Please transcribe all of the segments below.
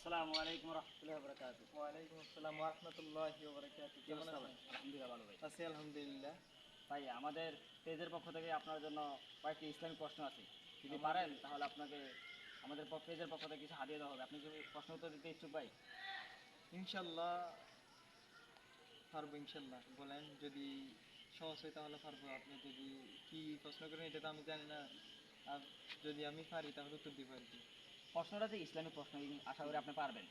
আসসালামু আলাইকুম রহমতুল্লাহি ওয়া বারাকাতুহু। ওয়ালাইকুম আসসালাম ওয়া রাহমাতুল্লাহি ওয়া বারাকাতুহু। কি কেমন অবস্থা ভাই? আছেন? আলহামদুলিল্লাহ ভালো ভাই। আছি আলহামদুলিল্লাহ। ভাই আমাদের পেজের পক্ষ থেকে আপনার জন্য কয়েকটি ইসলামিক প্রশ্ন আছে। যদি পারেন আমাদের তাহলে আপনাকে আমাদের পেজের পক্ষ থেকে কিছু হাদিয়া দেওয়া হবে। আপনি কি প্রশ্ন উত্তর দিতে ইচ্ছুক ভাই? ইনশাআল্লাহ পারবো ইনশাআল্লাহ। বলেন, যদি সহজ হয় তাহলে পারবো। আপনি যদি কি প্রশ্ন করেন এটা তো আমি জানি না। আর যদি আমি পারি তাহলে উত্তর দিব আর কি। প্রশ্নটা যে ইসলামিক প্রশ্ন, আশা করি আপনি পারবেন।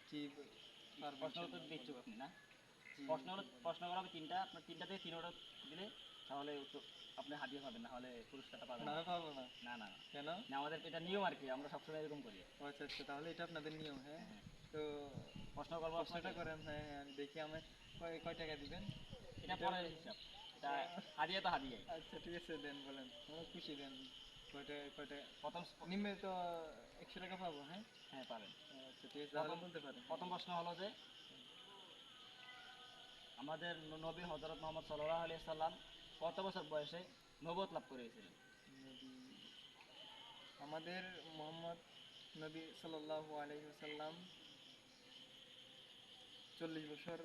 জি, পারবো প্রশ্ন উত্তর ইনশাআল্লাহ দিতে ইচ্ছুক বলবো। আপনি না? জি জি বলেন। প্রশ্ন করা হবে তিনটা, আপনার তিনটা থেকে তিনোটা দিলে তাহলে উত্তর আপনি হাদিয়া পাবেন, না হলে পুরস্কারটা পাবেন না না। পাবো না। না না না। কেন? না, আমাদের এটা নিয়ম আর কি, আমরা সবসময় এরকম করি। ও আচ্ছা আচ্ছা, তাহলে এটা আপনাদের নিয়ম। হ্যাঁ, হ্যাঁ হ্যাঁ। তো প্রশ্ন করবো প্রশ্নটা আপনাকে। করেন। হ্যাঁ হ্যাঁ, আমি দেখি আমার কয় টাকা দিবেন এটা এটা পরের বলেন। হিসাব। এটা হাদিয়া তো হাদিয়াই। আচ্ছা ঠিক আছে, দেন বলেন, আমরা খুশি, দেন। কয়টা কয়টা প্রথম নিম্নে তো 100 টাকা পাবো? হ্যাঁ হ্যাঁ পাবেন। আচ্ছা ঠিক আছে, তাহলে প্রথম বলতে পারেন। প্রথম প্রশ্ন হলো যে আমাদের নবী হযরত মুহাম্মদ সাল্লাল্লাহু আলাইহি সাল্লাম কত বছর বয়সে নবুয়ত লাভ করেছিলেন? নবী আমাদের মোহাম্মদ নবী সাল্লাল্লাহু আলাইহি ওয়াসাল্লাম 40 বছর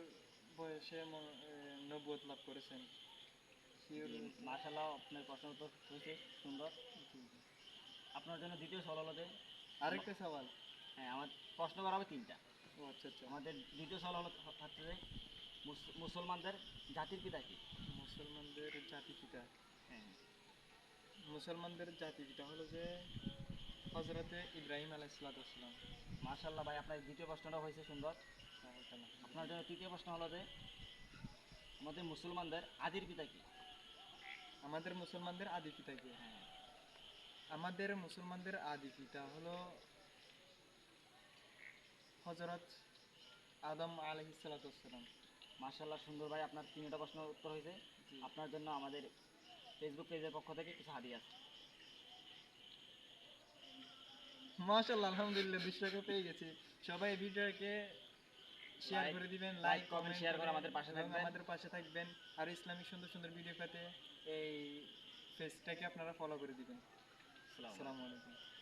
বয়সে নবুয়ত লাভ করেছেন। শিওর? জি, মাশাআল্লাহ, আপনার প্রশ্ন উত্তর হয়েছে সুন্দর। জি জি। আপনার জন্য দ্বিতীয় সওয়াল হলো যে আরেকটা সওয়াল। হ্যাঁ, আমার প্রশ্ন করা হবে তিনটা। ও আচ্ছা আচ্ছা। আমাদের দ্বিতীয় সওয়াল হলো হচ্ছে যে মুসলমানদের জাতির পিতা কি? মুসলমানদের জাতি পিতা? হ্যাঁ হ্যাঁ। মুসলমানদের জাতি পিতা হলো যে হজরতে ইব্রাহিম আলাইহিসসালাম। মাশাআল্লাহ ভাই, আপনার দ্বিতীয় প্রশ্নটা হয়েছে সুন্দর। আপনার জন্য তৃতীয় প্রশ্ন হলো যে আমাদের মুসলমানদের আদির পিতা কি? আমাদের মুসলমানদের আদি পিতা কে? হ্যাঁ। আমাদের মুসলমানদের আদি পিতা হলো হজরত আদম আলাইহিসসালাম। মাশাআল্লাহ, সুন্দর ভাই, আপনার তিনটা প্রশ্ন উত্তর হয়েছে। জি। আপনার জন্য আমাদের ফেসবুক পেজের পক্ষ থেকে কিছু হাদিয়া আছে। মাশাআল্লাহ, আলহামদুলিল্লাহ, 200 টাকা পেয়ে গেছি। সবাই এই ভিডিওকে শেয়ার করে দিবেন, লাইক কমেন্ট কমেন্ট শেয়ার করে, করে আমাদের পাশে এবং থাকবেন। আমাদের পাশে থাকবেন। আর ইসলামিক সুন্দর সুন্দর ভিডিও পেতে এই পেজটাকে আপনারা ফলো করে দিবেন। আসসালামু আসসালামু আলাইকুম। আলাইকুম।